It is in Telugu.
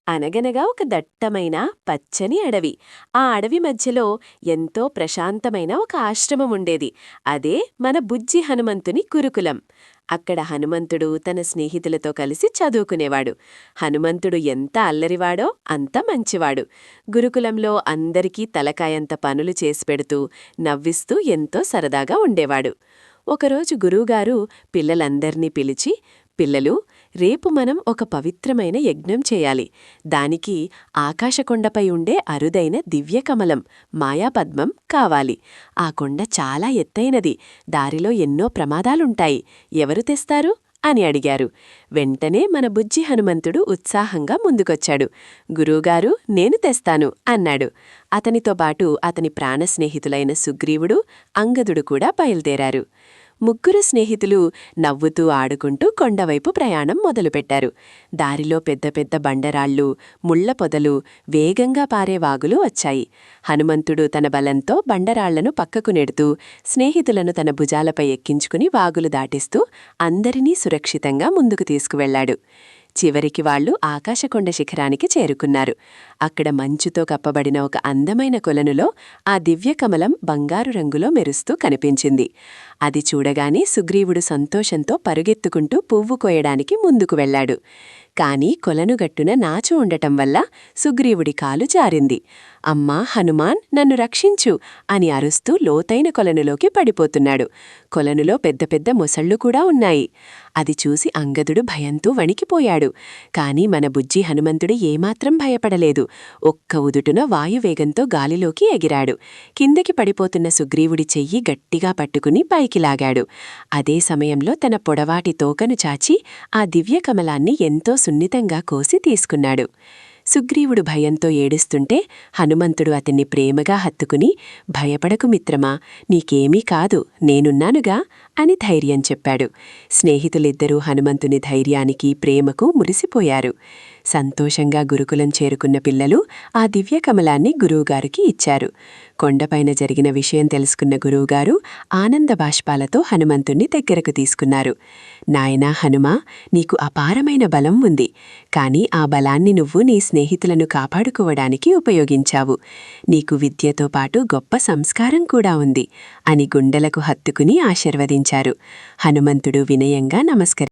అనగనగా ఒక దట్టమైన పచ్చని అడవి. ఆ అడవి మధ్యలో ఎంతో ప్రశాంతమైన ఒక ఆశ్రమం ఉండేది. అదే మన బుజ్జి హనుమంతుని గురుకులం. అక్కడ హనుమంతుడు తన స్నేహితులతో కలిసి చదువుకునేవాడు. హనుమంతుడు ఎంత అల్లరివాడో అంత మంచివాడు. గురుకులంలో అందరికీ తలకాయంత పనులు చేసిపెడుతూ నవ్విస్తూ ఎంతో సరదాగా ఉండేవాడు. ఒకరోజు గురువుగారు పిల్లలందర్నీ పిలిచి, పిల్లలు, రేపు మనం ఒక పవిత్రమైన యజ్ఞం చేయాలి. దానికి ఆకాశకొండపై ఉండే అరుదైన దివ్యకమలం, మాయాపద్మం కావాలి. ఆ కొండ చాలా ఎత్తైనది. దారిలో ఎన్నో ప్రమాదాలుంటాయి. ఎవరు తెస్తారు అని అడిగారు. వెంటనే మన బుజ్జి హనుమంతుడు ఉత్సాహంగా ముందుకొచ్చాడు. గురువుగారు, నేను తెస్తాను అన్నాడు. అతనితో పాటు అతని ప్రాణస్నేహితులైన సుగ్రీవుడు, అంగదుడు కూడా బయలుదేరారు. ముగ్గురు స్నేహితులు నవ్వుతూ ఆడుకుంటూ కొండవైపు ప్రయాణం మొదలుపెట్టారు. దారిలో పెద్ద పెద్ద బండరాళ్ళు, ముళ్ల పొదలు, వేగంగా పారే వాగులు వచ్చాయి. హనుమంతుడు తన బలంతో బండరాళ్లను పక్కకు నెడుతూ, స్నేహితులను తన భుజాలపై ఎక్కించుకుని వాగులు దాటిస్తూ అందరినీ సురక్షితంగా ముందుకు తీసుకువెళ్లాడు. చివరికి వాళ్లు ఆకాశకొండ శిఖరానికి చేరుకున్నారు. అక్కడ మంచుతో కప్పబడిన ఒక అందమైన కొలనులో ఆ దివ్యకమలం బంగారు రంగులో మెరుస్తూ కనిపించింది. అది చూడగానే సుగ్రీవుడు సంతోషంతో పరుగెత్తుకుంటూ పువ్వు కోయడానికి ముందుకు వెళ్లాడు. కాని కొలనుగట్టున నాచు ఉండటం వల్ల సుగ్రీవుడి కాలు జారింది. అమ్మా హనుమాన్, నన్ను రక్షించు అని అరుస్తూ లోతైన కొలనులోకి పడిపోతున్నాడు. కొలనులో పెద్ద పెద్ద మొసళ్ళు కూడా ఉన్నాయి. అది చూసి అంగదుడు భయంతో వణికిపోయాడు. కాని మన బుజ్జి హనుమంతుడు ఏమాత్రం భయపడలేదు. ఒక్క ఉదుటున వాయువేగంతో గాలిలోకి ఎగిరాడు. కిందకి పడిపోతున్న సుగ్రీవుడి చెయ్యి గట్టిగా పట్టుకుని పైకి లాగాడు. అదే సమయంలో తన పొడవాటి తోకను చాచి ఆ దివ్యకమలాన్ని ఎంతో సున్నితంగా కోసి తీసుకున్నాడు. సుగ్రీవుడు భయంతో ఏడుస్తుంటే హనుమంతుడు అతన్ని ప్రేమగా హత్తుకుని, భయపడకు మిత్రమా, నీకేమీ కాదు, నేనున్నానుగా అని ధైర్యం చెప్పాడు. స్నేహితులిద్దరూ హనుమంతుని ధైర్యానికి, ప్రేమకు మురిసిపోయారు. సంతోషంగా గురుకులం చేరుకున్న పిల్లలు ఆ దివ్యకమలాన్ని గురువుగారికి ఇచ్చారు. కొండపైన జరిగిన విషయం తెలుసుకున్న గురువుగారు ఆనంద బాష్పాలతో హనుమంతుణ్ణి దగ్గరకు తీసుకున్నారు. నాయనా హనుమా, నీకు అపారమైన బలం ఉంది. కాని ఆ బలాన్ని నువ్వు నీ స్నేహితులను కాపాడుకోవడానికి ఉపయోగించావు. నీకు విద్యతో పాటు గొప్ప సంస్కారం కూడా ఉంది అని గుండెలకు హత్తుకుని ఆశీర్వదించారు. హనుమంతుడు వినయంగా నమస్కరించారు.